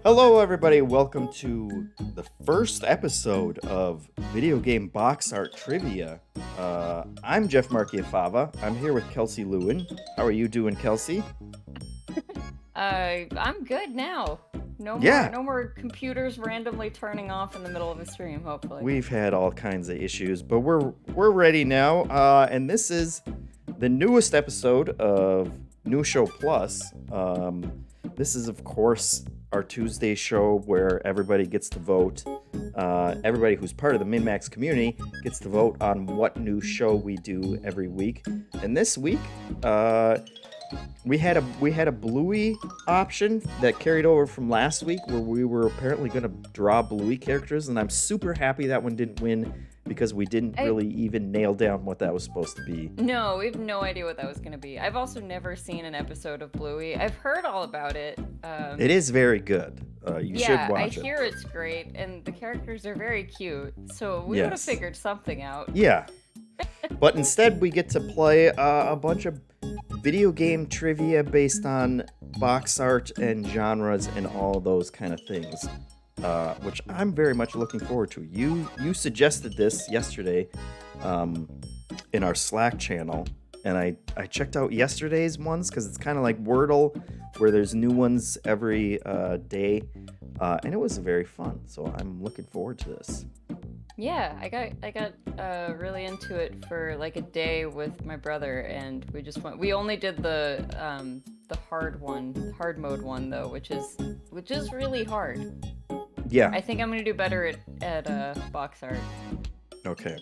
Hello, everybody. Welcome to the first episode of Video Game Box Art Trivia. I'm Jeff Marchiafava. I'm here with Kelsey Lewin. How are you doing, Kelsey? I'm good now. No more computers randomly turning off in the middle of a stream, hopefully. We've had all kinds of issues, but we're ready now. And this is the newest episode of New Show Plus. This is, of course, our Tuesday show where everybody gets to vote. Everybody who's part of the MinnMax community gets to vote on what new show we do every week. And this week, we had a Bluey option that carried over from last week, where we were apparently going to draw Bluey characters, and I'm super happy that one didn't win because we didn't really even nail down what that was supposed to be. No, we have no idea what that was going to be. I've also never seen an episode of Bluey. I've heard all about it. It is very good. You should watch it. I hear it's great, and the characters are very cute, so we would have figured something out. Yeah. But instead, we get to play a bunch of video game trivia based on box art and genres and all those kind of things, which I'm very much looking forward to. You suggested this yesterday in our Slack channel, and I checked out yesterday's ones because it's kind of like Wordle, where there's new ones every day, and it was very fun. So I'm looking forward to this. Yeah, I got really into it for like a day with my brother, and we only did the hard mode one though, which is really hard. Yeah. I think I'm gonna do better at box art. Okay.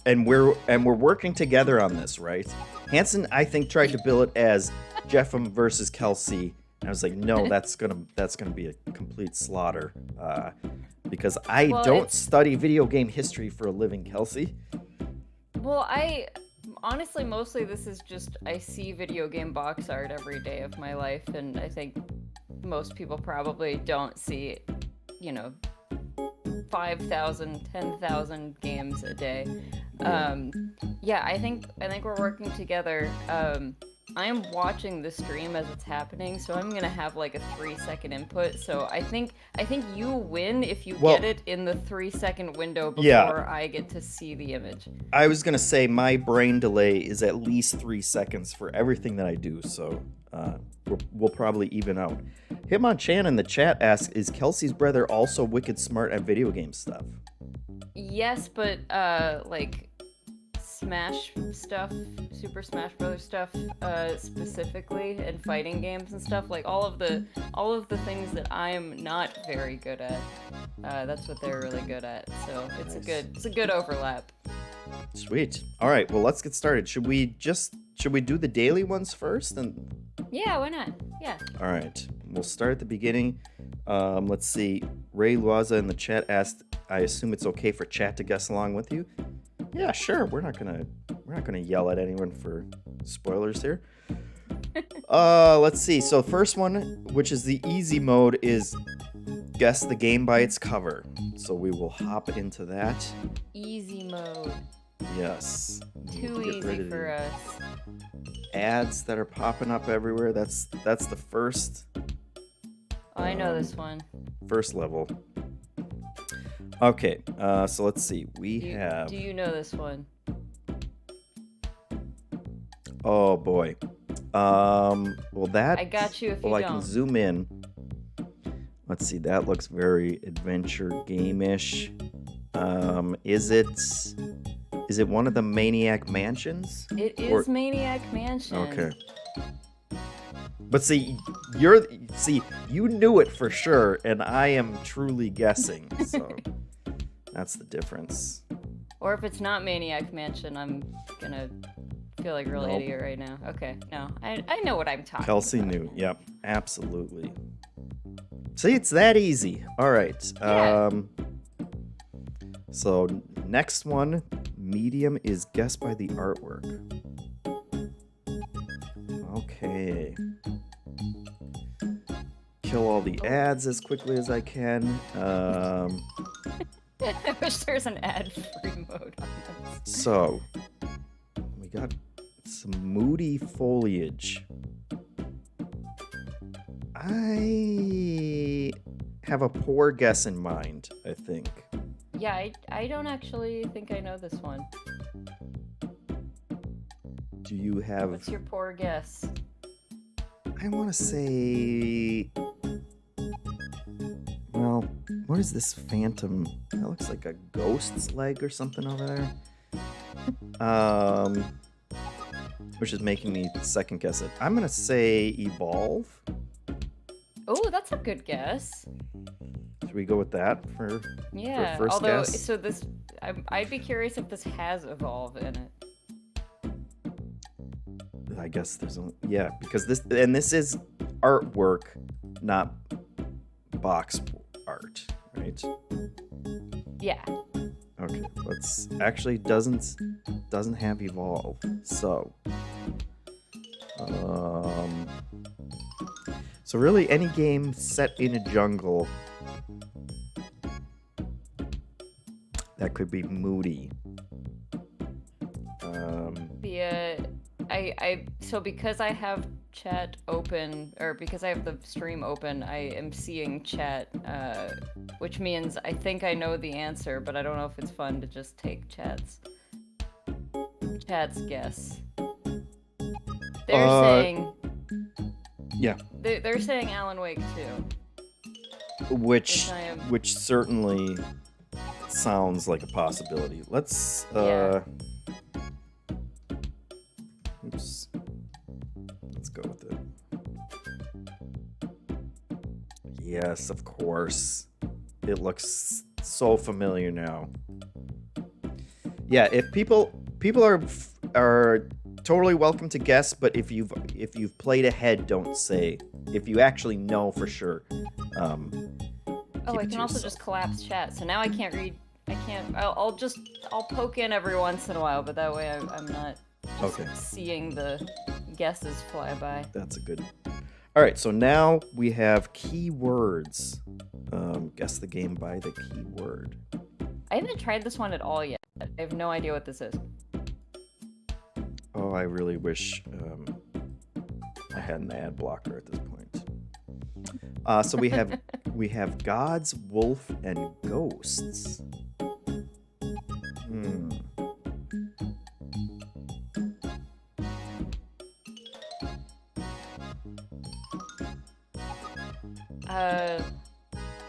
And we're working together on this, right? Hanson, I think, tried to bill it as JeffM versus Kelsey. And I was like, no, that's gonna be a complete slaughter. Because I don't study video game history for a living, Kelsey. Well, I honestly, mostly this is just, I see video game box art every day of my life, and I think most people probably don't see, 5,000, 10,000 games a day. Yeah, I think we're working together. I am watching the stream as it's happening, so I'm gonna have like a 3-second input. So I think you win if you get it in the 3-second window before I get to see the image. I was gonna say my brain delay is at least 3 seconds for everything that I do, so we'll probably even out. Hitmon Chan in the chat asks, is Kelsey's brother also wicked smart at video game stuff? Yes, but like Smash stuff, Super Smash Brothers stuff, specifically, and fighting games and stuff, like all of the things that I'm not very good at. That's what they're really good at. So it's a good overlap. Sweet. All right. Well, let's get started. Should we do the daily ones first? And yeah, why not? Yeah. All right. We'll start at the beginning. Let's see. Ray Luaza in the chat asked, I assume it's okay for chat to guess along with you. Yeah, sure. We're not gonna yell at anyone for spoilers here. Let's see. So first one, which is the easy mode, is guess the game by its cover. So we will hop into that. Easy mode. Yes. Too easy for us. Ads that are popping up everywhere. That's the first. Oh, I know this one. First level. Okay, so let's see. Do you know this one? Oh boy. Well, that. I got you if you don't. I can zoom in. Let's see. That looks very adventure game-ish. Is it one of the Maniac Mansions? It is Maniac Mansion. Okay. But see, you knew it for sure, and I am truly guessing. So. That's the difference. Or if it's not Maniac Mansion, I'm gonna feel like a real idiot right now. Okay, no, I know what I'm talking Kelsey about. knew. Yep, absolutely. See, it's that easy. All right. Yeah. So next one, medium is guessed by the artwork. Okay. Kill all the ads as quickly as I can. I wish there was an ad-free mode on this. So, we got some moody foliage. have a poor guess in mind, I think. Yeah, I don't actually think I know this one. Do you have... What's your poor guess? I want to say... Well, what is this phantom? That looks like a ghost's leg or something over there. Which is making me second guess it. I'm going to say evolve. Oh, that's a good guess. Should we go with that for first although, guess? so this... I'd be curious if this has evolve in it. I guess there's a... Yeah, because this is artwork, not box art, right? Yeah. Okay, let's... Actually, doesn't have evolve, so... So really, any game set in a jungle that could be moody. So because I have chat open, or because I have the stream open, I am seeing chat, which means I think I know the answer, but I don't know if it's fun to just take chat's guess. They're saying... Yeah. They're saying Alan Wake 2. Which certainly sounds like a possibility. Let's, Oops. Let's go with it. Yes, of course. It looks so familiar now. Yeah, if people are totally welcome to guess, but if you've played ahead, don't say. If you actually know for sure. I can also just collapse chat. So now I can't read. I'll poke in every once in a while, but that way I'm not seeing the guesses fly by. That's a good. All right, so now we have keywords. Guess the game by the keyword. I haven't tried this one at all yet. I have no idea what this is. Oh, I really wish I had an ad blocker at this point. So we have gods, wolf, and ghosts.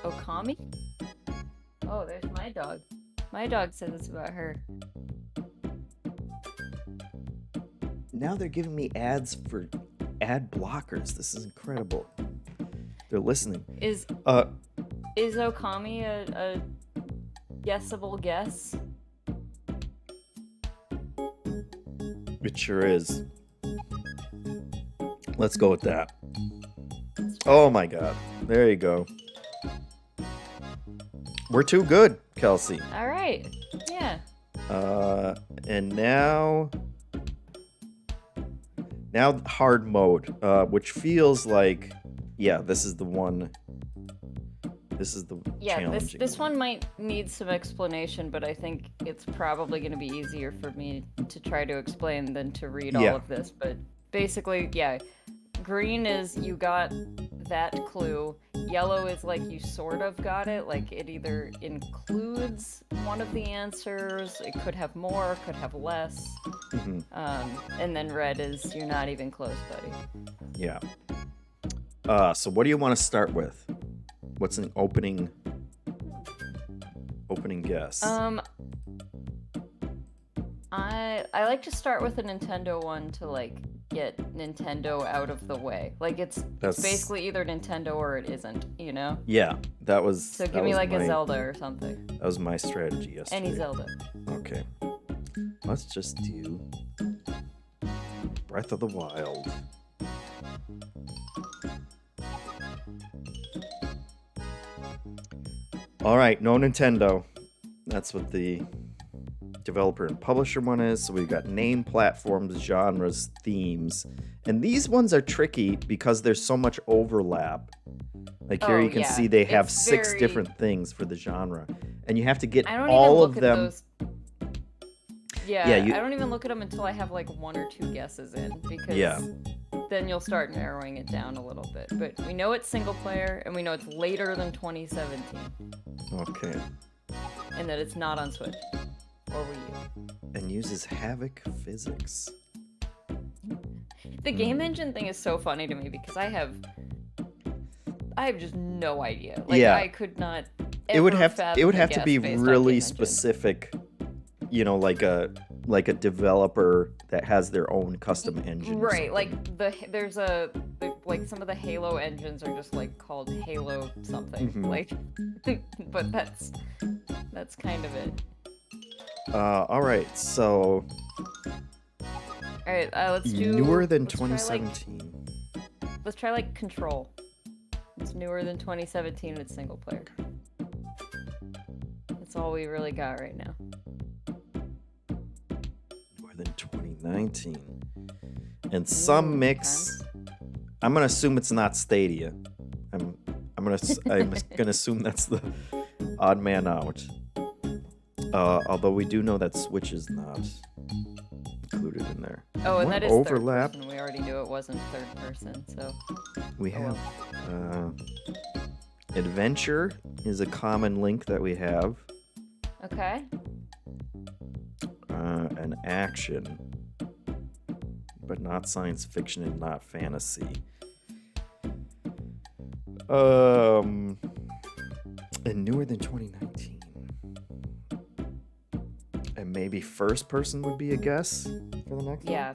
Okami? Oh, there's my dog. My dog says it's about her. Now they're giving me ads for ad blockers. This is incredible. They're listening. Is Okami a guessable guess? It sure is. Let's go with that. Oh my god. There you go. We're too good, Kelsey. All right. Yeah. And now hard mode, which feels like, yeah, this is the one. This is the challenging this one might need some explanation, but I think it's probably going to be easier for me to try to explain than to read all of this. But basically, yeah, green is you got that clue. Yellow is like you sort of got it, like it either includes one of the answers, it could have more, could have less. Mm-hmm. And then red is you're not even close, buddy. Yeah. So what do you want to start with? What's an opening guess? I like to start with a Nintendo one to like get Nintendo out of the way. Like it's basically either Nintendo or it isn't, you know? Yeah, that was. So give me like a Zelda or something. That was my strategy yesterday. Any Zelda. Okay. Let's just do Breath of the Wild. All right, no Nintendo. That's what the developer and publisher one is. So we've got name, platforms, genres, themes. And these ones are tricky because there's so much overlap. Like here you can see they have six different things for the genre. And you have to get all of them. Yeah, I don't even look at them until I have like one or two guesses in because then you'll start narrowing it down a little bit. But we know it's single player, and we know it's later than 2017. Okay. And that it's not on Switch or Wii U. And uses Havoc physics. The game engine thing is so funny to me because I have just no idea. Like, yeah. I could not. It would have to be based on really game specific. You know, like a developer that has their own custom engine. Right, like like some of the Halo engines are just like called Halo something. Mm-hmm. Like, but that's kind of it. All right, so. All right, let's do newer than 2017. Let's try like Control. It's newer than 2017 and it's single player. That's all we really got right now. Newer than 2019. And some mix. I'm gonna assume it's not Stadia. I'm gonna assume that's the odd man out. Although we do know that Switch is not included in there. Oh, and more that is overlap. Third person. We already knew it wasn't third person, so. We have adventure is a common link that we have. Okay. An action, but not science fiction and not fantasy. And newer than 2019. And maybe first person would be a guess for the next Yeah.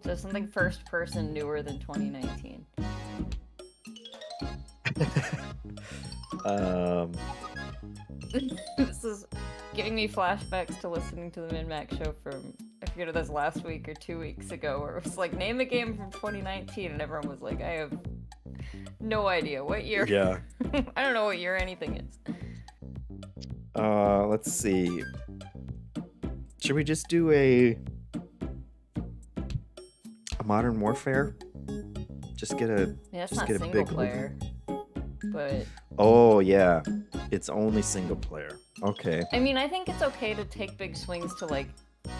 So something first person newer than 2019. This is giving me flashbacks to listening to the MinnMax show from, I forget if it was last week or 2 weeks ago, where it was like, name a game from 2019, and everyone was like, I have no idea what year. Yeah. I don't know what year anything is. Let's see. Should we just do a Modern Warfare? Just get a. Yeah, that's just not get a single big player. But oh yeah, it's only single player. Okay. I mean, I think it's okay to take big swings to, like,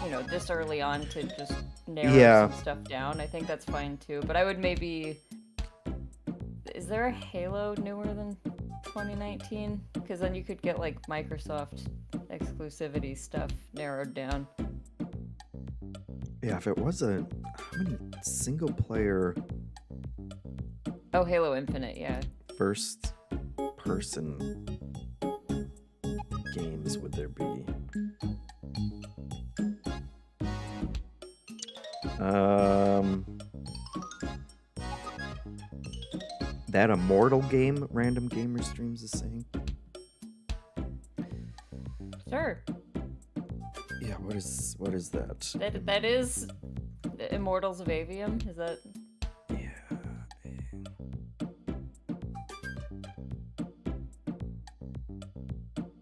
you know, this early on to just narrow some stuff down. I think that's fine too. But I would maybe. Is there a Halo newer than 2019? Because then you could get like Microsoft exclusivity stuff narrowed down. Yeah, if it was how many single player Oh, Halo Infinite, yeah. first person games would there be? That Immortal game Random Gamer Streams is saying. Sure. Yeah, what is that? That is the Immortals of Avium. Is that? Yeah.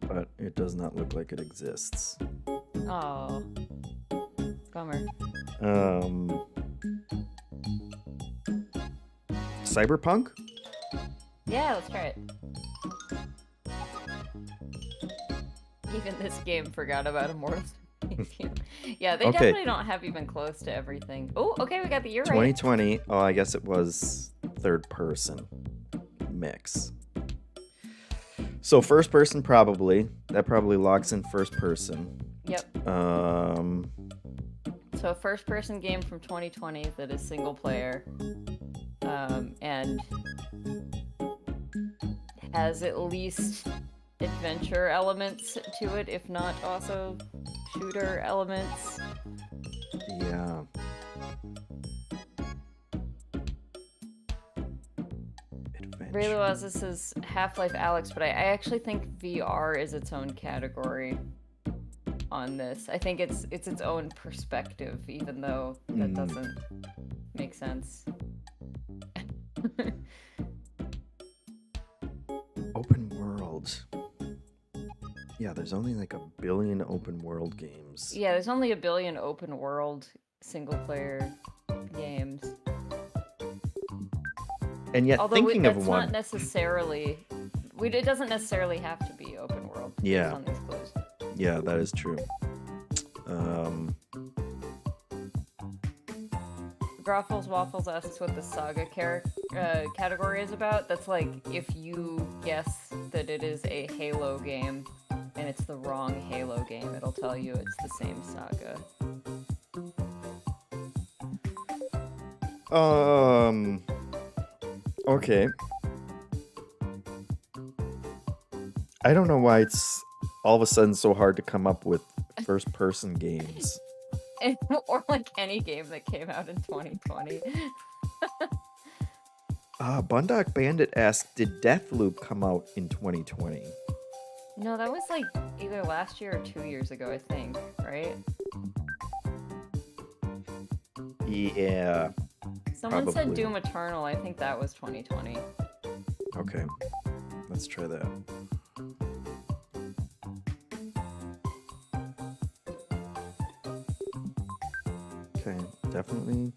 But it does not look like it exists. Oh, bummer. Cyberpunk? Yeah, let's try it. Even this game forgot about Immortals. Yeah, they definitely don't have even close to everything. Oh, okay, we got the year right. 2020. Oh, I guess it was third person mix. So first person probably. That probably locks in first person. Yep. So a first person game from 2020 that is single player. And has at least adventure elements to it, if not also shooter elements. Yeah. Really was, this is Half-Life Alyx, but I actually think VR is its own category on this. I think it's its own perspective, even though that doesn't make sense. Open world. Yeah, there's only like 1 billion open world games. Yeah, there's only 1 billion open world single player games. And yet, although thinking that's of one. not necessarily. It doesn't necessarily have to be open world. Yeah. On these clues. Yeah, that is true. Groffles Waffles asks what the saga category is about. That's like if you guess that it is a Halo game and it's the wrong Halo game, it'll tell you it's the same saga. Okay. I don't know why it's all of a sudden so hard to come up with first-person games. Or like any game that came out in 2020. Bundock Bandit asked, did Deathloop come out in 2020? No, that was like either last year or 2 years ago, I think, right? Yeah. Someone probably. said Doom Eternal. I think that was 2020. Okay. Let's try that. Okay, definitely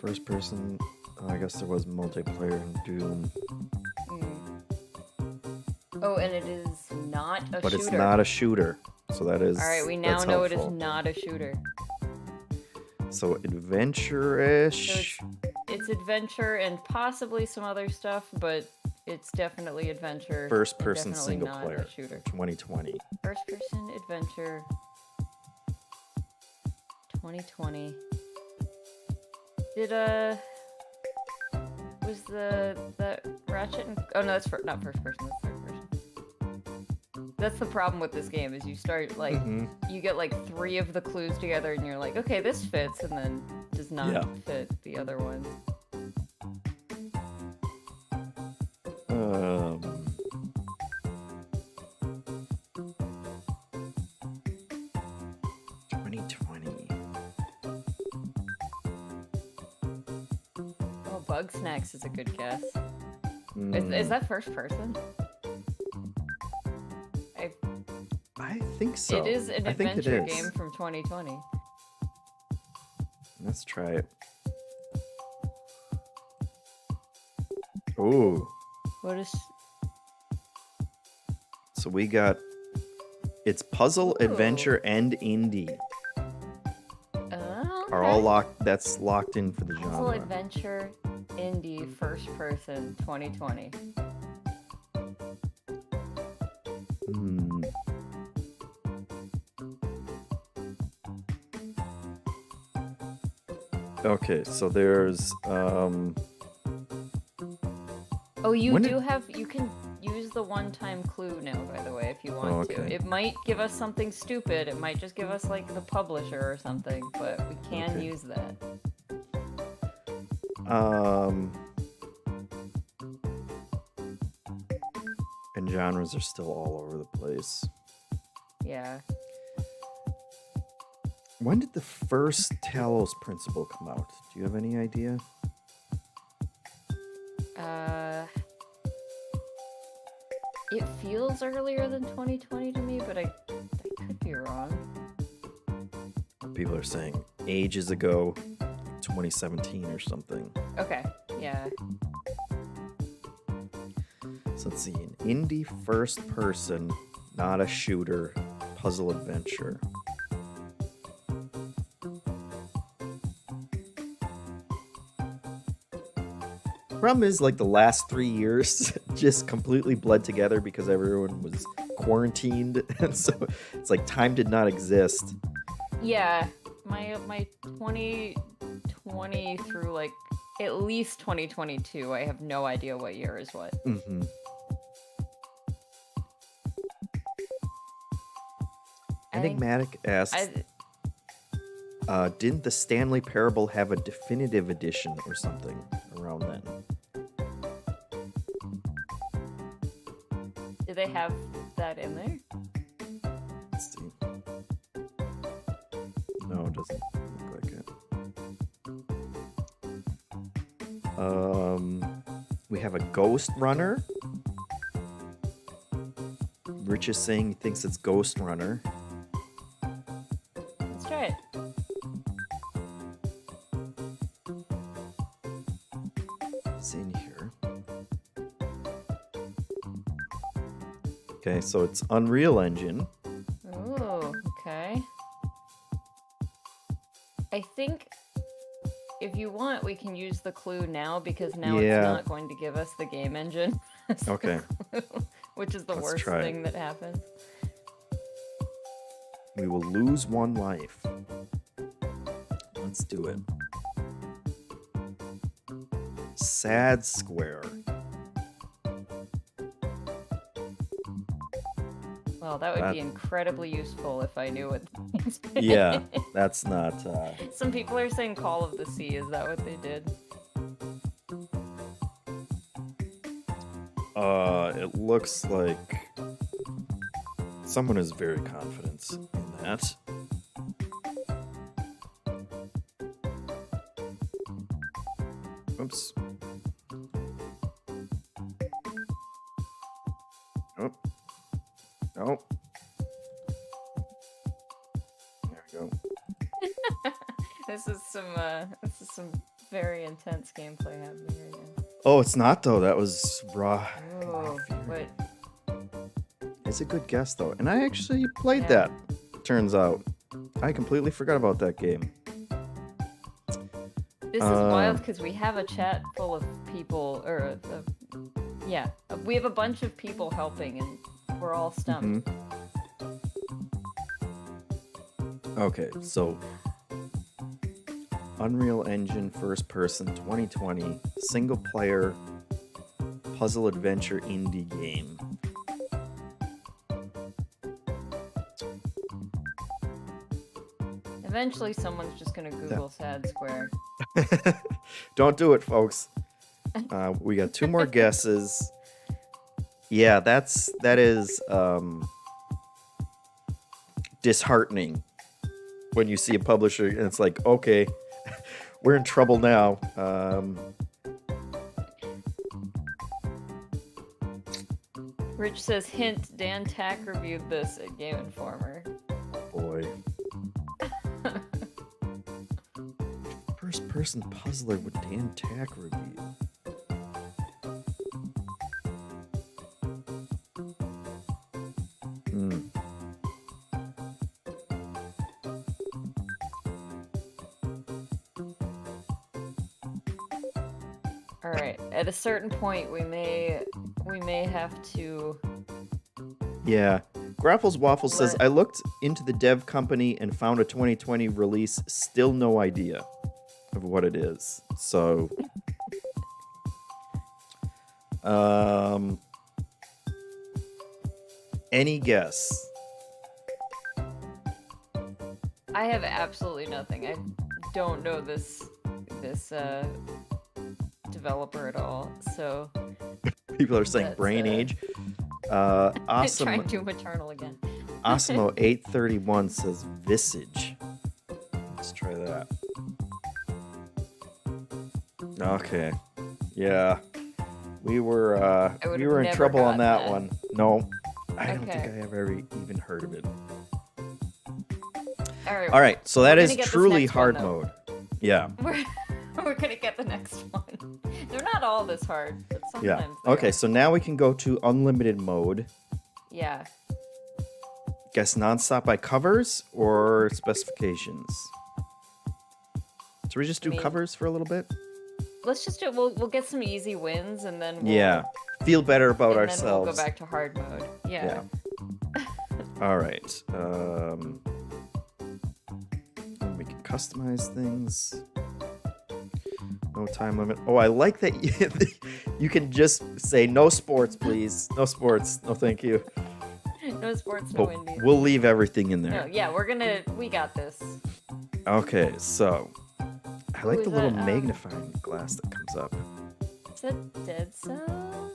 first person. Oh, I guess there was multiplayer in Doom. Oh, and it is not a shooter. But it's not a shooter. So that is. Alright, we now know helpful. it is not a shooter. So adventure-ish. So it's adventure and possibly some other stuff, but it's definitely adventure. First person definitely single not player. a shooter. 2020. First person adventure 2020. Did was the Ratchet and oh no, that's not first person, that's third person. That's the problem with this game is you start like you get like 3 of the clues together and you're like, okay, this fits, and then does not fit the other ones. 2020. Oh, Bug Snacks is a good guess. Is that first person? I think so. It is an adventure game from 2020. Let's try it. Ooh. What is... So we got... It's puzzle, adventure, and indie. Are all locked... That's locked in for the genre. Puzzle, adventure, indie, first person, 2020. Okay, so there's Oh, you can use the one-time clue now, by the way, if you want to. It might give us something stupid. It might just give us like the publisher or something, but we can use that. And genres are still all over the place. Yeah. When did the first Talos Principle come out? Do you have any idea? It feels earlier than 2020 to me, but I could be wrong. People are saying ages ago, 2017 or something. Okay, yeah. So let's see, an indie first person, not a shooter, puzzle adventure. Problem is, like, the last 3 years just completely bled together because everyone was quarantined, and so it's like time did not exist. Yeah, my 2020 through like at least 2022, I have no idea what year is what. Enigmatic asks, didn't the Stanley Parable have a definitive edition or something around then? Do they have that in there? Let's see. No, it doesn't look like it. We have a Ghost Runner. Rich is saying he thinks it's Ghost Runner. Let's try it. It's in here. Okay, so it's Unreal Engine. Oh, okay. I think we can use the clue now because now Yeah. it's not going to give us the game engine. as the Okay. clue, which is the Let's worst try it. thing that happens. We will lose one life. Let's do it. Sad square. Well, that would be incredibly useful if I knew what things meant. Yeah, that's not. Some people are saying Call of the Sea. Is that what they did? It looks like someone is very confident in that. Oops. Oh. No. There we go. This is some very intense gameplay happening right now. Oh, it's not though. That was raw. Oh, but It's a good guess though, and I actually played Yeah. that. Turns out, I completely forgot about that game. this is wild because we have a chat full of people, or we have a bunch of people helping, and we're all stumped. Okay, so Unreal Engine first person 2020 single player puzzle adventure indie game. Eventually, someone's just gonna Google Sad Square. Don't do it, folks. We got two more guesses. Yeah, that is disheartening when you see a publisher and it's like, okay, we're in trouble now. Rich says, hint, Dan Tack reviewed this at Game Informer. Boy. First person puzzler with Dan Tack review. All right, at a certain point, we may have to. Yeah. Grapples Waffles says, Let- I looked into the dev company and found a 2020 release. Still no idea of what it is. So, any guess? I have absolutely nothing. I don't know this developer at all. So People are saying That's, brain age. trying Awesome. to maternal again. Osmo 831 says Visage. Let's try that. Okay. Yeah. We were would've in never trouble on gotten that that. one. No. I don't think Okay. I ever even heard of it. All Alright, so that We're is gonna get this truly next one, hard though. mode. Yeah. we're gonna get the next one. They're not all this hard, but sometimes. Yeah. they Okay, are. so now we can go to unlimited mode. Yeah. Guess nonstop by covers or specifications? Should we just do mean- covers for a little bit? Let's just do. We'll get some easy wins, and then we'll, Yeah. Feel better about and ourselves. then we'll go back to hard mode. Yeah. All right. We can customize things. No time limit. Oh, I like that you can just say no sports, please. No sports. No, thank you. No sports, no But indies. we'll leave everything in No, there. yeah, we got this. Okay, so I like is the little that, magnifying glass that comes up. Is that Dead Cells?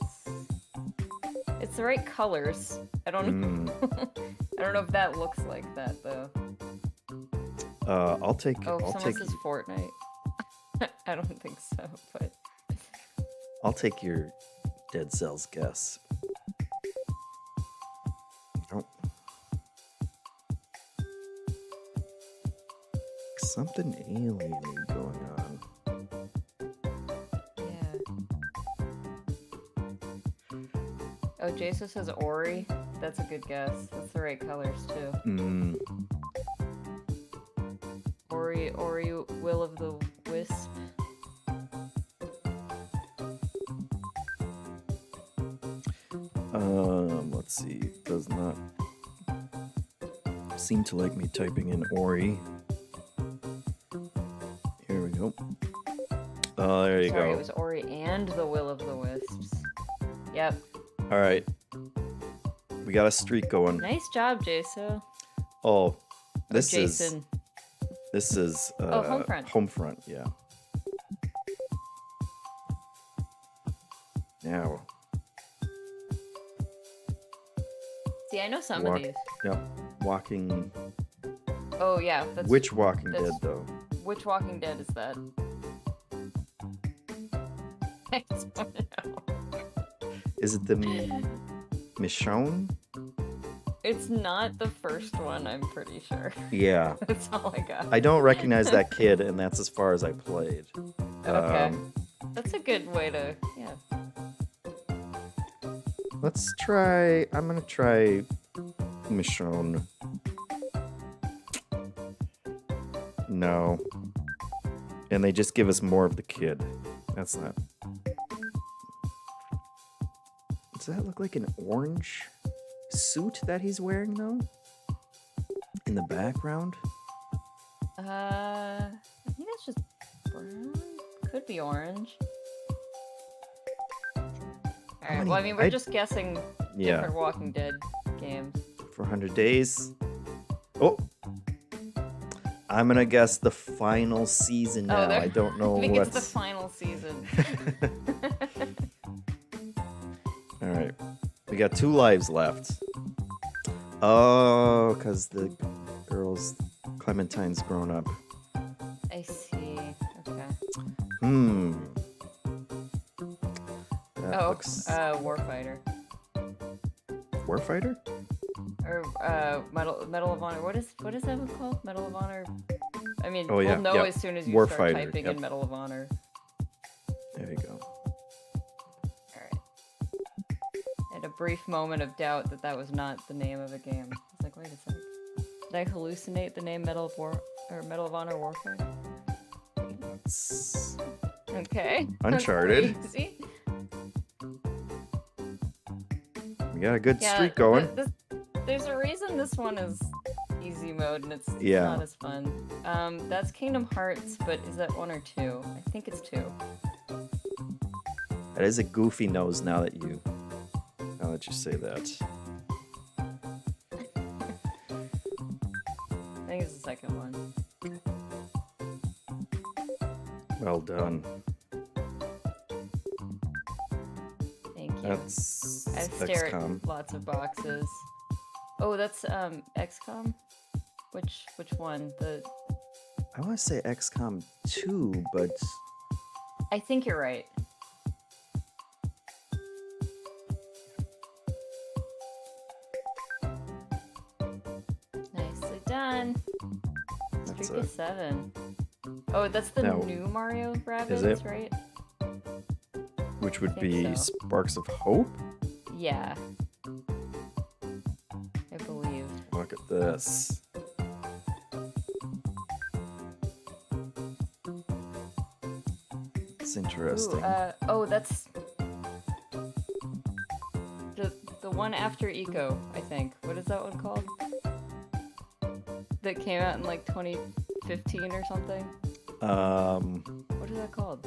It's the right colors. I don't know. I don't know if that looks like that though. I'll take. Oh, I'll someone take. says Fortnite. I don't think so, but I'll take your Dead Cells guess. Oh. Something alien going on. yeah. Oh, Jason says Ori. That's a good guess. That's the right colors too. Ori, Will of the Wisp. Let's see. It does not seem to like me typing in Ori. Here we go. Oh, there you Sorry, go. it was Ori and the Will of the Wisps. Yep. All right. We got a streak going. Nice job, Jason. Oh, this Jason. is Homefront. Homefront, yeah. Now. See, I know some of these. Yep. Walking. Oh yeah. Which Walking Dead though? Which Walking Dead is that? I don't know. Is it the Michonne? It's not the first one, I'm pretty sure. Yeah. That's all I got. I don't recognize that kid, and that's as far as I played. Okay. That's a good way to, yeah. Let's try. I'm gonna try Michonne. No. And they just give us more of the kid. That's not. Does that look like an orange suit that he's wearing though? In the background? I think that's just brown. Could be orange. Alright, well, I mean, we're just guessing different Walking Dead games. 400 days. Oh! I'm gonna guess the final season now. I don't know I think what's... it's the final season. Alright. We got 2 lives left. Oh, because the girl's... Clementine's grown up. I see. Okay. That looks... Warfighter. Warfighter? Or Medal of Honor. What is that one called? Medal of Honor. I mean, oh, yeah, we'll know as soon as you start typing in Medal of Honor. There you go. Alright. I had a brief moment of doubt that was not the name of a game. I was like, wait a sec. Did I hallucinate the name Medal of Honor Warfighter? It's okay. Uncharted. Easy. We got a good streak going. There's a reason this one is easy mode and it's not as fun. That's Kingdom Hearts, but is that 1 or 2? I think it's 2. That is a goofy nose now that you say that. I think it's the second one. Well done. Thank you. That's I've stared XCOM. at lots of boxes. Oh, that's XCOM? Which one? I want to say XCOM 2, but I think you're right. Nicely done. Streak is 7. Oh, that's the new Mario Rabbids, right? Which would be Sparks of Hope? Yeah. I believe. Look at this. It's interesting. Ooh, that's the one after Eco, I think. What is that one called? That came out in like 2015 or something? What is that called?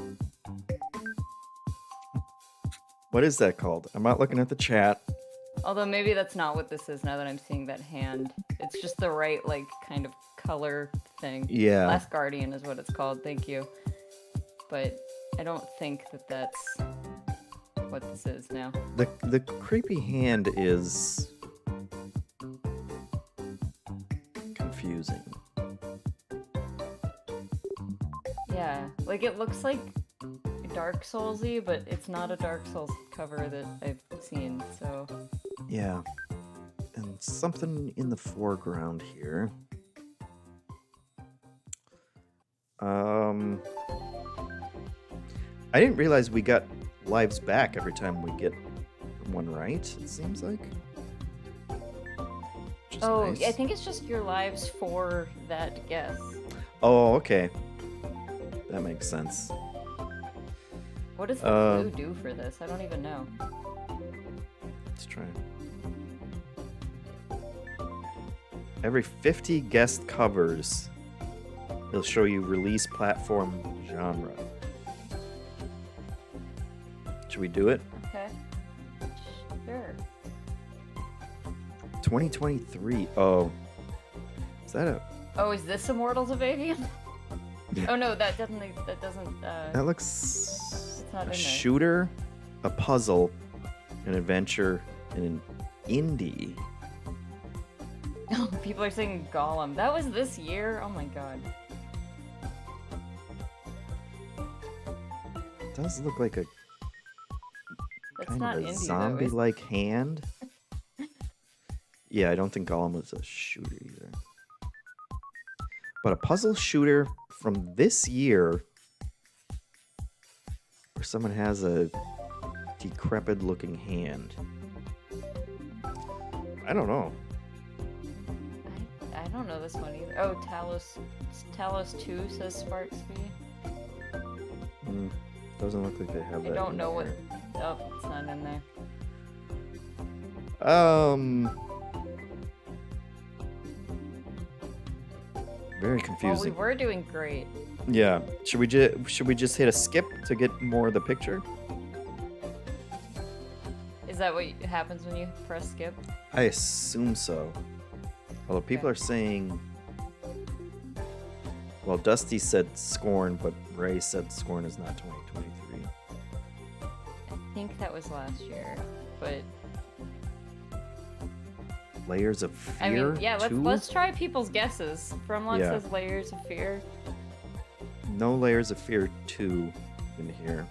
What is that called? I'm not looking at the chat. Although maybe that's not what this is now that I'm seeing that hand. It's just the right, like, kind of color thing. Yeah. Last Guardian is what it's called, thank you. But I don't think that that's what this is now. The creepy hand is confusing. Yeah, like it looks like Dark Souls-y, but it's not a Dark Souls cover that I've seen, so... Yeah. And something in the foreground here. I didn't realize we got lives back every time we get one right, it seems like. Oh, nice. I think it's just your lives for that guess. Oh, okay. That makes sense. What does the clue do for this? I don't even know. Let's try. Every 50 guest covers, it'll show you release platform genre. Should we do it? Okay. Sure. 2023. Oh. Is that a... Oh, is this Immortals of Avian? Yeah. Oh no, that doesn't. That looks... It's not in a there. shooter, a puzzle, an adventure, and an indie. Oh, people are saying Gollum. That was this year? Oh my god. It does look like a That's kind not of a indie, though, is zombie-like hand. Yeah, I don't think Gollum was a shooter either. But a puzzle shooter from this year where someone has a decrepit-looking hand. I don't know. I don't know this one either. Oh, Talos 2 says Sparks V. Doesn't look like they have I that. don't in know what. there. Oh, it's not in there. Very Well, we confusing. were doing great. Yeah. Should we just hit a skip to get more of the picture? Is that what happens when you press skip? I assume so. Although people Okay. are saying, well, Dusty said Scorn, but Ray said Scorn is not 2023. I think that was last year, but Layers of Fear. I mean, yeah. too? Let's try people's guesses. Fromlock Yeah. says Layers of Fear. No Layers of Fear 2 in here.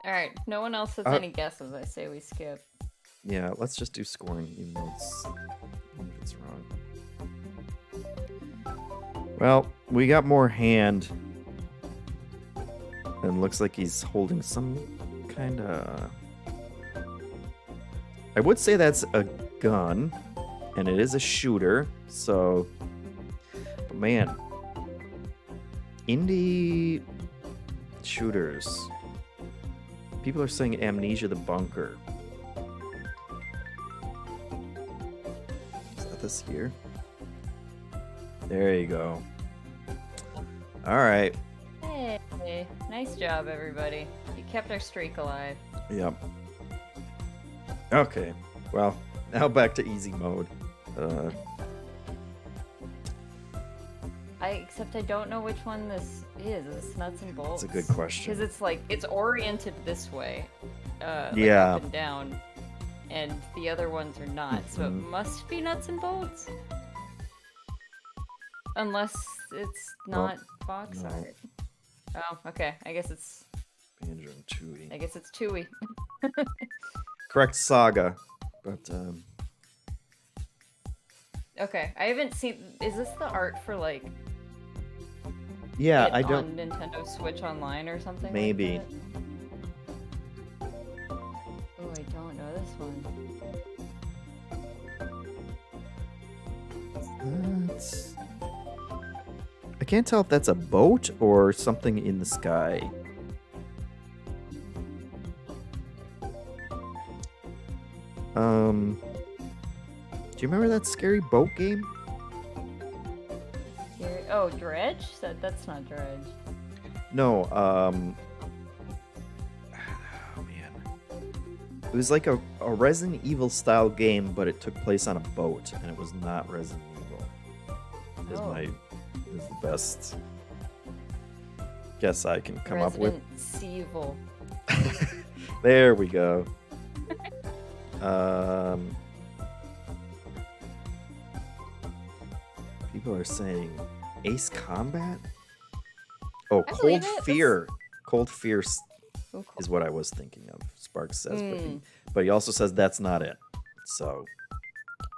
All right. If no one else has any guesses, I say we skip. Yeah, let's just do Scorn, even though it's wrong. Well, we got more hand. And looks like he's holding some kind of... I would say that's a gun. And it is a shooter, so... But man. Indie shooters. People are saying Amnesia the Bunker. Is that this year? There you go. Alright. Hey, nice job, everybody. You kept our streak alive. Yep. Okay. Well, now back to easy mode. Except I don't know which one this is. Is this nuts and bolts? That's a good question. Because it's like, it's oriented this way. Like Yeah. up and down. And the other ones are not. So it must be nuts and bolts. Unless it's not box no. art. Oh, okay. I guess it's Banjo and Tooie. I guess it's Tui. Correct saga. But, Okay, I haven't seen. Is this the art for like? yeah, it I on don't... Nintendo Switch Online or something. Maybe. Like that? Oh, I don't know this one. That's... I can't tell if that's a boat or something in the sky. Do you remember that scary boat game? Oh, Dredge? That's not Dredge. No, oh man. It was like a Resident Evil style game, but it took place on a boat, and it was not Resident Evil. Is the best guess I can come up with. Resident Evil. There we go. People are saying Ace Combat? Oh, I Cold believe it. Fear. Cold Fear Oh, cool. is what I was thinking of. Sparks says, Hmm. but he also says that's not it. So,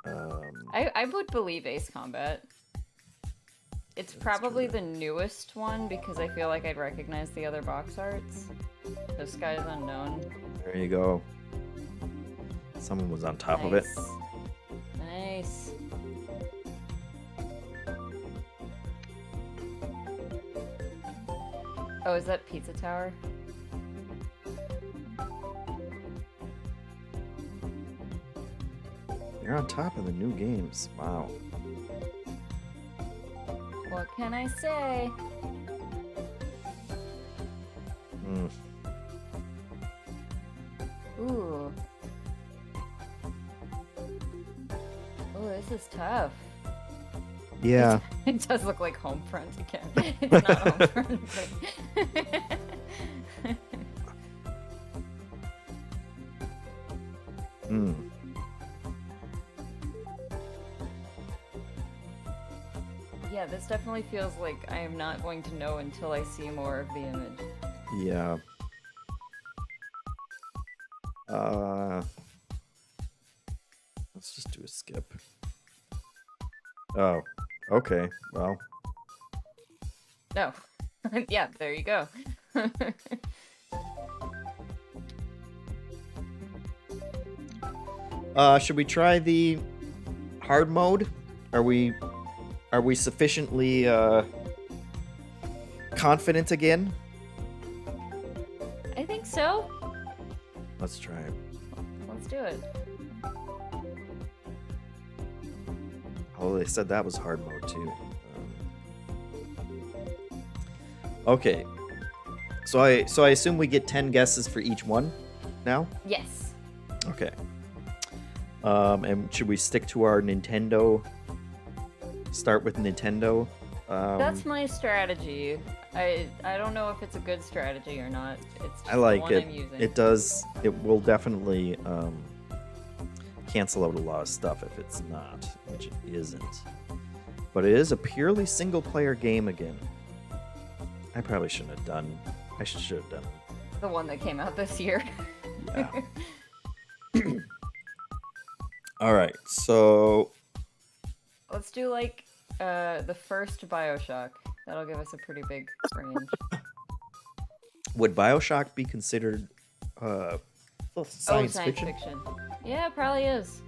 I would believe Ace Combat. It's probably the newest one because I feel like I'd recognize the other box arts. So Sky's Unknown. there you go. Someone was on top of it. Nice. Nice. Oh, is that Pizza Tower? You're on top of the new games. Wow. What can I say? Mm. Ooh. Oh, this is tough. Yeah. It does look like Homefront again. It's not Homefront. But... Mm. Yeah, this definitely feels like I am not going to know until I see more of the image. Yeah. Let's just do a skip. Oh, okay. Well. No. Yeah, there you go. Should we try the hard mode? Are we sufficiently confident again? I think so. Let's try it. Let's do it. Oh, they said that was hard mode too. Okay. So I assume we get 10 guesses for each one now? Yes. Okay. And should we stick to our Nintendo? Start with Nintendo? That's my strategy. I don't know if it's a good strategy or not. It's just I like the one it. I'm using. It will definitely cancel out a lot of stuff if it's not, which it isn't. But it is a purely single-player game again. I probably shouldn't have done. I should have done. The one that came out this year. Yeah. All right, so Let's do like the first BioShock. That'll give us a pretty big range. would BioShock be considered science fiction? Yeah, it probably is.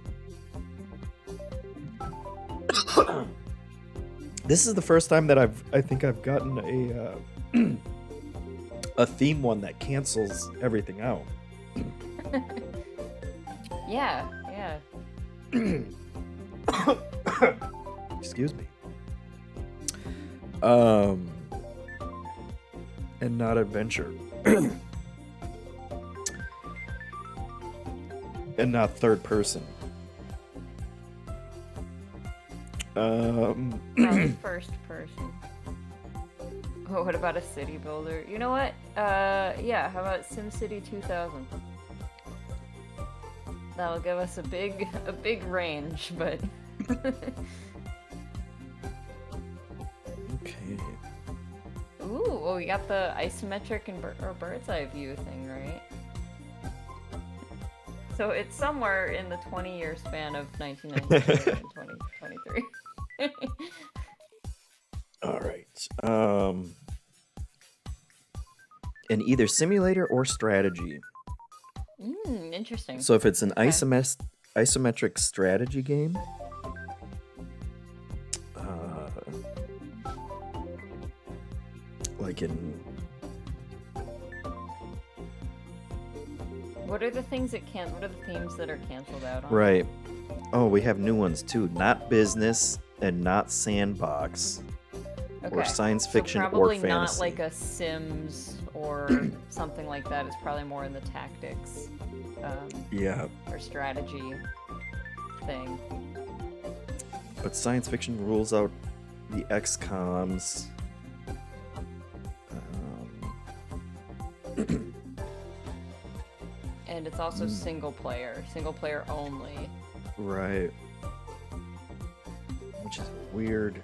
This is the first time that I think I've gotten a a theme one that cancels everything out. Yeah. Excuse me. And not adventure. And not third person. Probably first person. Oh, what about a city builder? You know what? Yeah, how about SimCity 2000? That'll give us a big range, but Okay. ooh, well, we got the isometric and or bird's eye view thing, right? So it's somewhere in the 20-year span of 1993 and 2023. All right. And either simulator or strategy. Interesting. So if it's an Okay. isometric strategy game, like in What are the things that can't? What are the themes that are canceled out on? right. Oh, we have new ones too. Not business and not sandbox. Okay. Or science fiction so or probably fantasy. not like a Sims or something like that. It's probably more in the tactics Yeah, or strategy thing. but science fiction rules out the XComs. And it's also single player only. Right. Which is weird.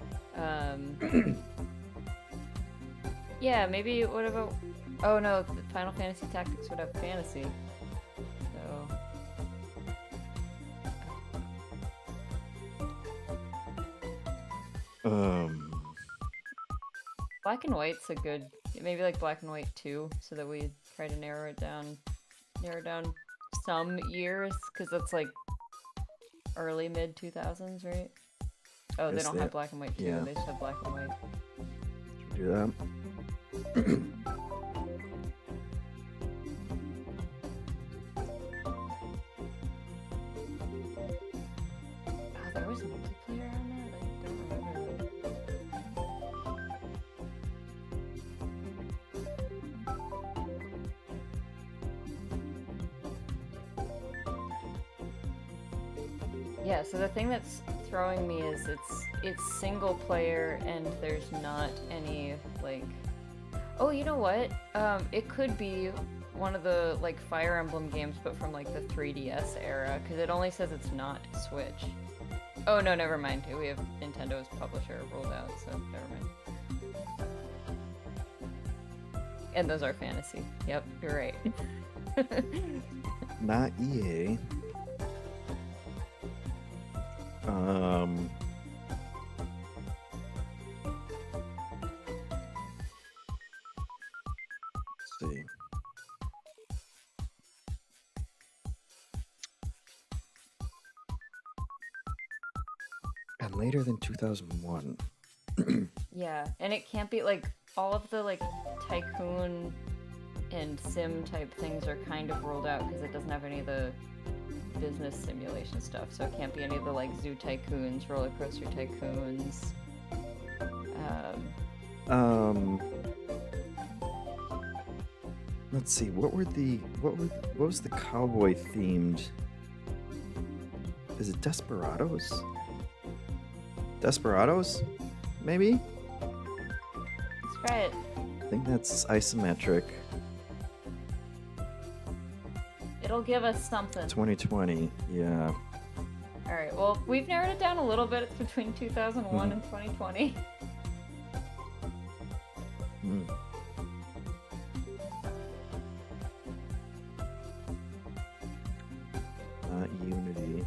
Yeah, maybe what about? Oh no, the Final Fantasy Tactics would have fantasy. So Black and White's a good, maybe like Black and White 2, so that we try to narrow down some years, because that's like early mid 2000s, right? Oh, they Guess don't have black and white too. yeah. They just have black and white. Do that. Oh, there was multiplayer on that? I don't remember that. Yeah, so the thing that's throwing me is it's single player and there's not any like, oh, you know what? It could be one of the like Fire Emblem games, but from like the 3DS era, because it only says it's not Switch. Oh no, never mind. We have Nintendo's publisher rolled out, so never mind. And those are fantasy. Yep, you're right. Not EA. Let's see. And later than 2001. Yeah, and it can't be like all of the like tycoon and sim type things are kind of ruled out because it doesn't have any of the business simulation stuff, so it can't be any of the like zoo tycoons, roller coaster tycoons. Let's see. What was the cowboy themed? Is it Desperados? Desperados? Maybe? Let's try it. I think that's isometric. It'll give us something. 2020, yeah. Alright, well, we've narrowed it down a little bit. It's between 2001 and 2020. Not Unity.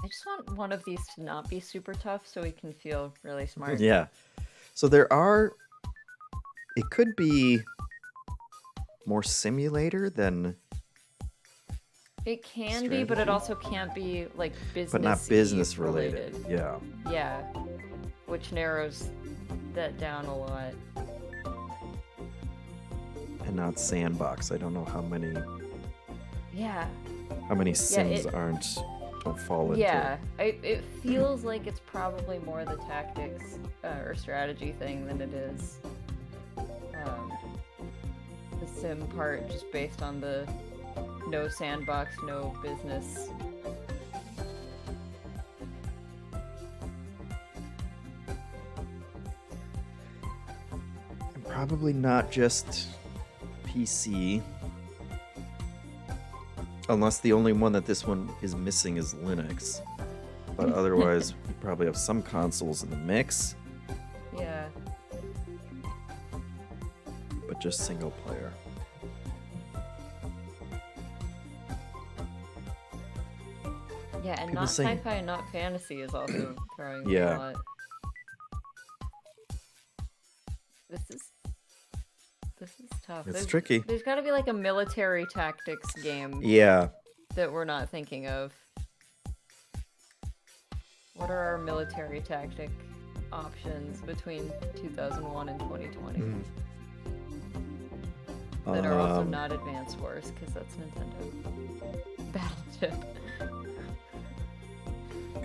I just want one of these to not be super tough so we can feel really smart. Yeah. So there are... It could be more simulator than... It can be, but it also can't be like business. But not business related. Yeah. Yeah. Which narrows that down a lot. And not sandbox. I don't know how many... Yeah. How many sims don't fall into. Yeah, it feels like it's probably more the tactics or strategy thing than it is the sim part, just based on the no sandbox, no business. And probably not just PC. Unless the only one that this one is missing is Linux. But otherwise, we probably have some consoles in the mix. Yeah. But just single player. Yeah, and People not saying- sci-fi and not fantasy is also throwing me Yeah. a lot. This is tough. It's tricky. There's got to be like a military tactics game Yeah. that we're not thinking of. What are our military tactic options between 2001 and 2020 that are also not Advance Wars, because that's Nintendo. Battleship.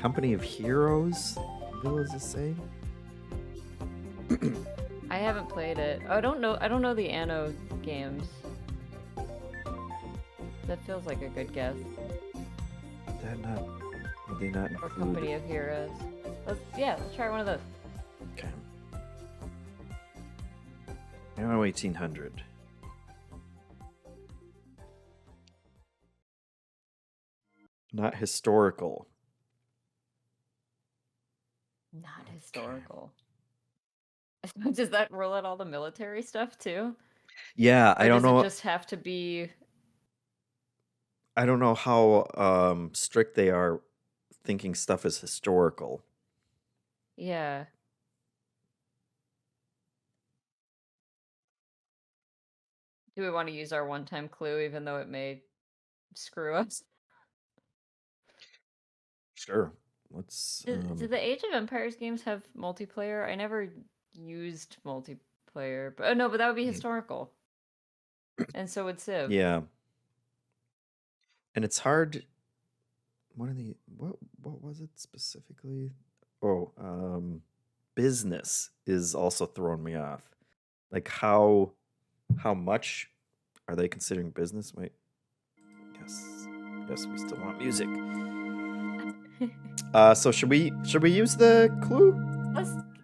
Company of Heroes? What does it say? I haven't played it. I don't know the Anno games. That feels like a good guess. Would they not Or include... Company of Heroes. Let's try one of those. Okay. Anno 1800. Not historical. Not historical. Does that rule out all the military stuff too? Yeah, Or I don't does know. it just have to be... I don't know how strict they are thinking stuff is historical. Yeah. Do we want to use our one-time clue, even though it may screw us? Sure. Let's. Do the Age of Empires games have multiplayer? I never used multiplayer, but oh no, but that would be historical, and so would Civ. Yeah. And it's hard. What was it specifically? Oh, business is also throwing me off. Like how much are they considering business? Wait. Yes, we still want music. So should we use the clue?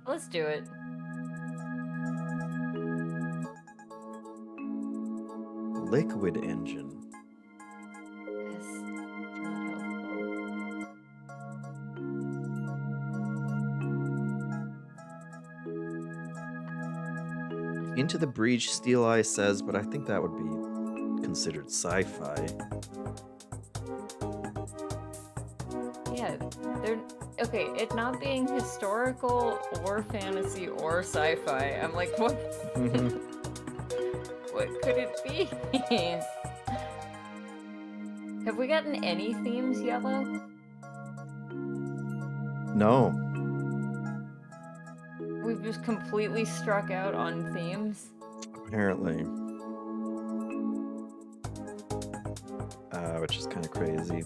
Let's do it. Liquid engine. That's not helpful. Into the Breach, Steel Eye says, but I think that would be considered sci-fi. Yeah, they're okay. It not being historical or fantasy or sci-fi. I'm like, what? What could it be? Have we gotten any themes, Yellow? No. We've just completely struck out on themes. Apparently. Which is kind of crazy.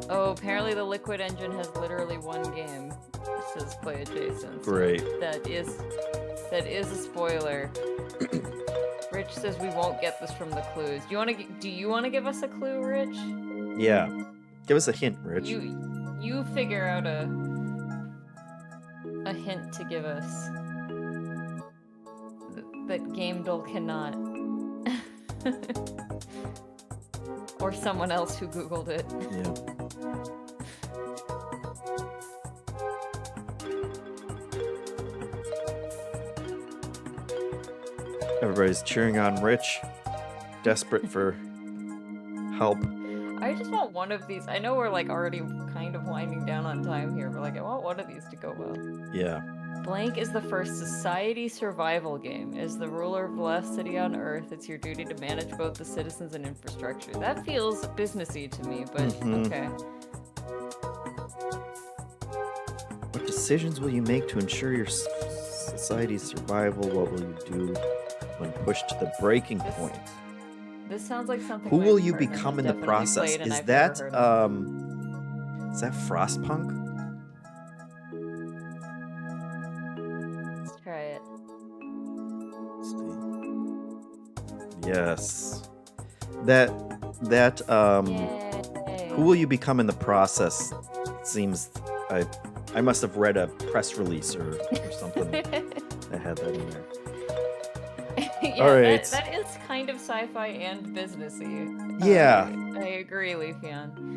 Oh, apparently the Liquid Engine has literally one game. It says play adjacent. Great. So that is a spoiler. Rich says we won't get this from the clues. Do you want to give us a clue, Rich? Yeah. Give us a hint, Rich. You figure out a hint to give us that GameDull cannot. Or someone else who Googled it. Yeah. Everybody's cheering on Rich, desperate for help. I just want one of these. I know we're like already kind of winding down on time here, but like I want one of these to go well. Yeah. Blank is the first society survival game. As the ruler of the last city on Earth, it's your duty to manage both the citizens and infrastructure. That feels businessy to me, but okay. What decisions will you make to ensure your society's survival? What will you do when pushed to the breaking point? This sounds like something. Who my will you partner become has in the definitely process? played and Is I've that never heard of. is that Frostpunk? Let's try it. Let's see. Yes. That Yay. who will you become in the process? Seems I must have read a press release or something that had that in there. Yeah, all right. That is kind of sci-fi and businessy. Yeah. I agree, Leafeon.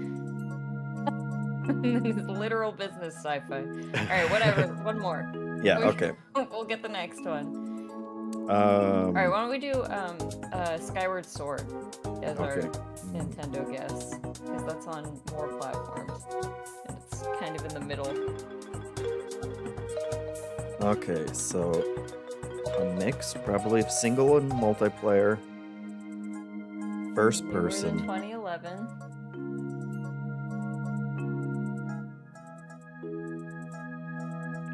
It's literal business sci-fi. All right, whatever. One more. Yeah. Okay. We'll get the next one. All right, why don't we do Skyward Sword as our Okay. Nintendo guess, because that's on more platforms and it's kind of in the middle. Okay, so a mix, probably of single and multiplayer. First Newer than person. 2011.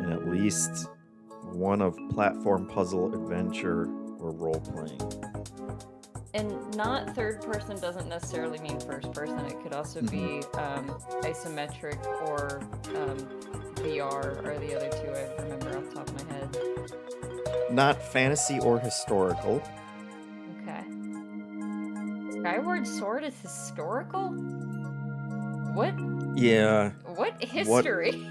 And at least one of platform, puzzle, adventure, or role playing. And not third person doesn't necessarily mean first person. It could also be isometric or VR are the other two I remember off the top of my head. Not fantasy or historical. Okay. Skyward Sword is historical? What? Yeah. What history?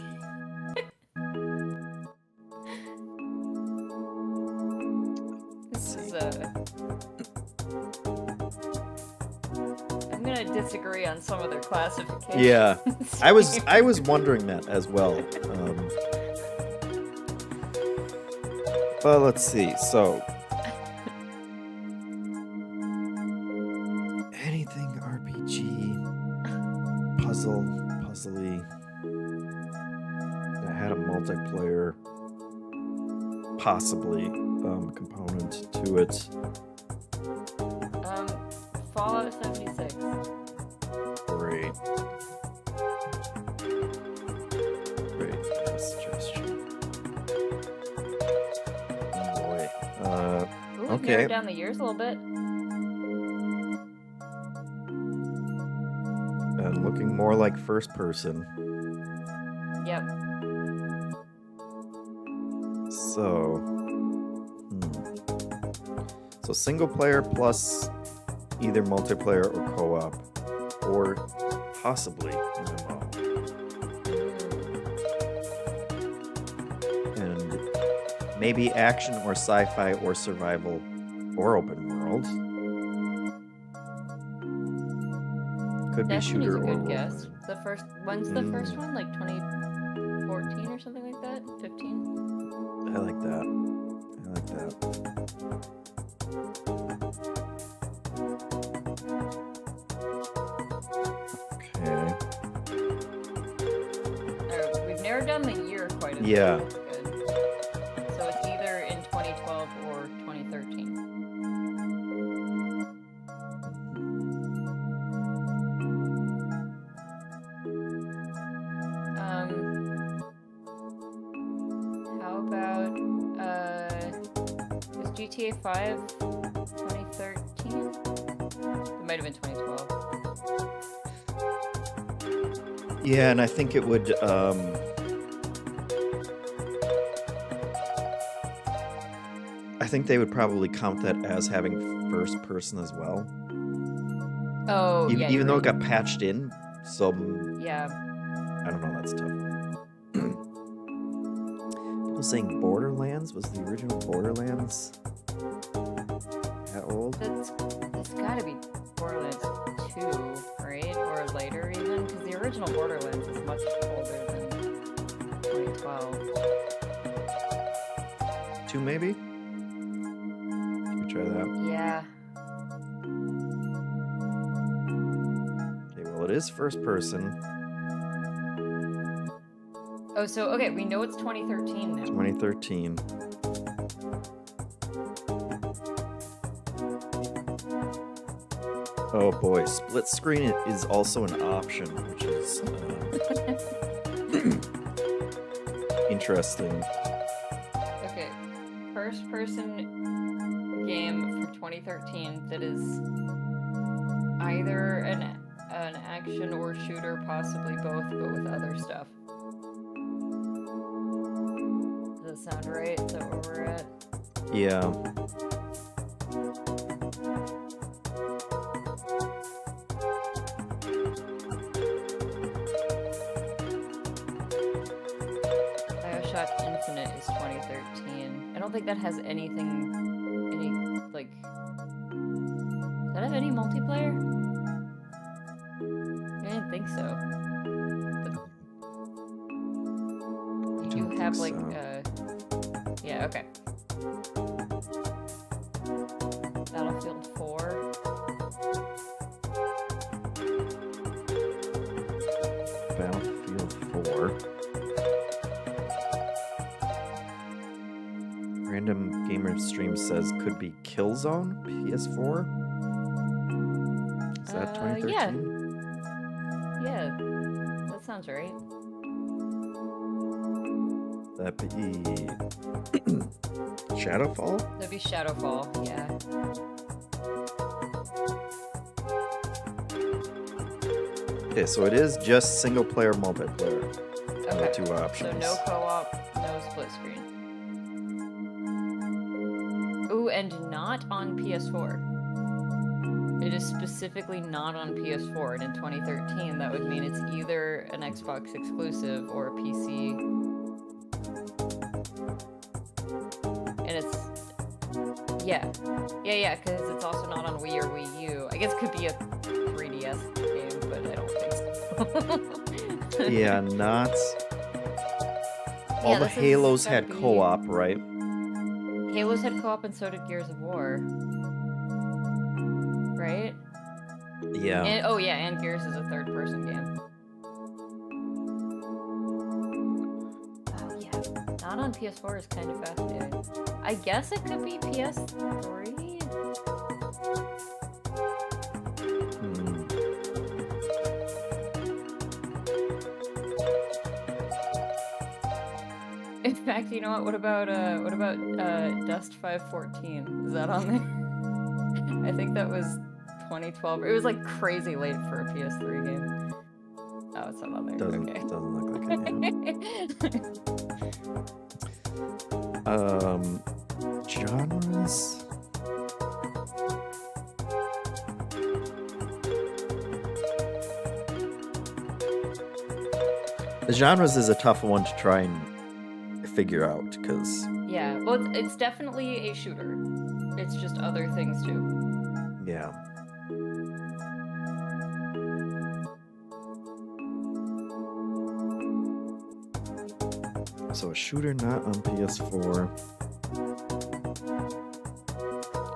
This is I'm gonna disagree on some of their classifications. Yeah. I was wondering that as well. But let's see. So anything RPG, puzzly that had a multiplayer, possibly, component to it. Fallout 76. Great. Great suggestion. Oh boy. Ooh, we've Okay. narrowed down the years a little bit. And looking more like first person. Yep. So, so single player plus either multiplayer or co-op, or possibly MMO. And maybe action or sci-fi or survival or open world. Could be Destiny's shooter a or good role guess. playing. The first, when's the first one? Like 2014 or something like that? 15? I like that. I like that. Okay. Alright, we've narrowed down the year quite a bit. Yeah. That's good. So it's either in 2012 or 2013. How about, was GTA 5 2013? It might have been 2012. Yeah, and I think it would. I think they would probably count that as having first person as well. Oh, yeah. Even though it got patched in, so Yeah. I don't know. That's a tough one. People saying Borderlands was the original Borderlands. That old? That's gotta be Borderlands 2, right? Or later even? Because the original Borderlands is much older than 2012. 2 maybe. Should we try that? Yeah. Okay. Well, it is first person. Oh, so, okay, we know it's 2013 now. 2013. Oh boy, split screen is also an option, which is interesting. Okay, first person game for 2013 that is either an action or shooter, possibly both, but with other stuff. Does that sound right? Is that where we're at? Yeah. BioShock Infinite is 2013. I don't think that has anything, like... Does that have any multiplayer? I didn't think so. But you have, like, yeah, okay. Battlefield 4. Battlefield 4. Random Gamer Stream says could be Killzone PS4. Is that 2013? Yeah, that sounds right. That'd be Shadowfall? That'd be Shadowfall, yeah. Okay, so it is just single player, multiplayer. Okay. The 2 options. So no co-op, no split screen. Ooh, and not on PS4. It is specifically not on PS4, and in 2013, that would mean it's either an Xbox exclusive or a PC. And it's... Yeah, because it's also not on Wii or Wii U. I guess it could be a 3DS game, but I don't think so. Yeah, not... All the Halos had co-op, right? Halos had co-op, and so did Gears of War. Right? Yeah. And, oh yeah, and Gears is a third-person game. Oh yeah, not on PS4 is kind of fascinating. I guess it could be PS3. In fact, you know what? What about Dust 514? Is that on there? I think that was 2012. It was like crazy late for a PS3 game. Oh, it's not on there. Doesn't look like it. Genres. The genres is a tough one to try and figure out because. Yeah, well, it's definitely a shooter. It's just other things too. Yeah. So a shooter not on PS4.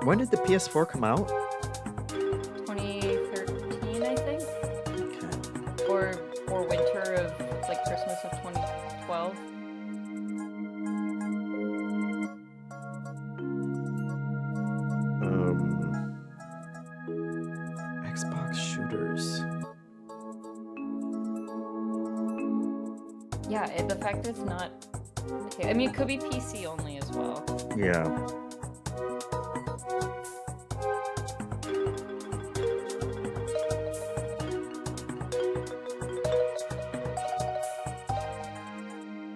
When did the PS4 come out? 2013, I think. Okay. Or winter of like Christmas of 2012. Xbox shooters. Yeah, the fact that it's not. Okay, I mean, it could be PC only as well. Yeah.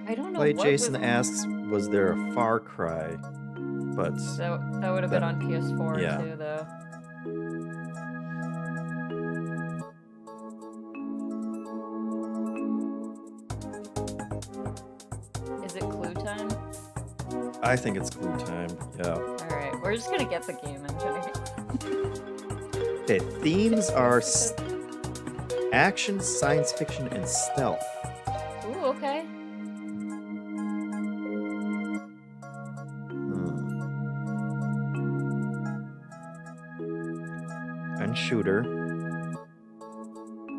I don't know. Play what Jason was... asks, was there a Far Cry? But that would have been on PS4 yeah. too, though. Is it Clue time? I think it's Clue time. Yeah. All right, we're just gonna get the game engine. Okay, themes are action, science fiction, and stealth. Ooh, okay. And shooter.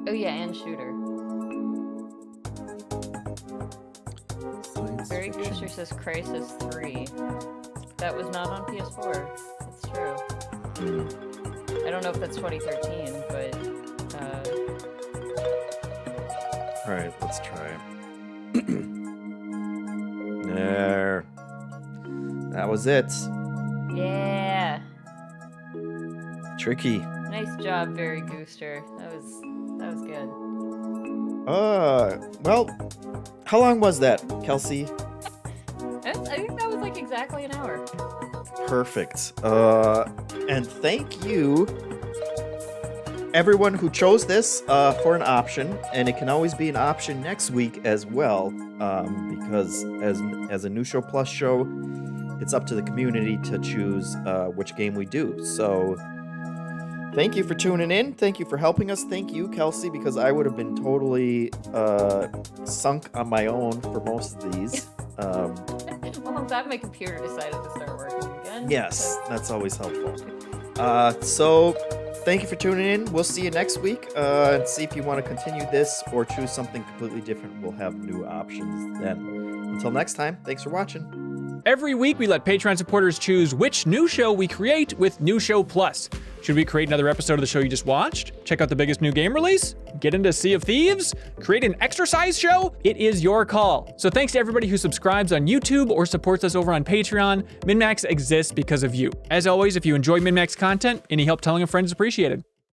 Oh yeah, and shooter. Science Barry fiction. Brewster says Crisis 3. That was not on PS4. That's true. I don't know if that's 2013, but All right, let's try it. There. That was it. yeah. Tricky. Nice job, Barry Gooster. That was good. Well, how long was that, Kelsey? I think that was like exactly an hour. Perfect. And thank you, everyone who chose this for an option, and it can always be an option next week as well, because as a New Show Plus show, it's up to the community to choose which game we do. So thank you for tuning in. Thank you for helping us. Thank you, Kelsey, because I would have been totally sunk on my own for most of these. Well, I'm glad my computer decided to start working again. Yes, that's always helpful. So thank you for tuning in. We'll see you next week and see if you want to continue this or choose something completely different. We'll have new options then. Until next time, thanks for watching. Every week, we let Patreon supporters choose which new show we create with New Show Plus. Should we create another episode of the show you just watched? Check out the biggest new game release? Get into Sea of Thieves? Create an exercise show? It is your call. So thanks to everybody who subscribes on YouTube or supports us over on Patreon. MinnMax exists because of you. As always, if you enjoy MinnMax content, any help telling a friend is appreciated.